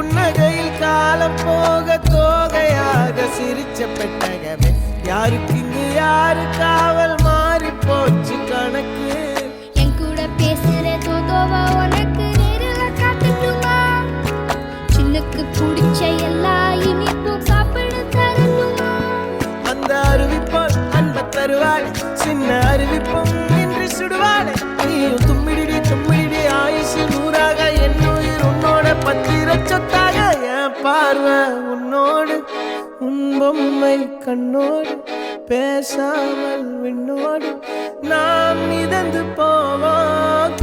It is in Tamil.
புன்னகையில் காலம் போக தோகையாக சிரிச்ச பெட்டகமே யாருக்கு இங்கு யாரு காவல் மாறி போச்சு கணக்கு என் கூட பேசுற தோதோவா உனக்கு நேரில் காட்டட்டுமா சின்னுக்கு பிடிச்ச எல்லா இனிப்பும் சாப்பிட தரணுமா அந்த அறிவிப்போல் அன்ப தருவாள் சின்ன அறிவிப்பும் இன்று சுடுவாள் நீயும் தும்மிடி தும்மிடி ஆயுசு நூறாக என் உயிர் உன்னோட பத்திர சொத்தாக என் பார்வை உன்னோடு உன் பொம்மை கண்ணோடு பேசாமல் விண்ணோடு நாம் மிதந்து போவோம்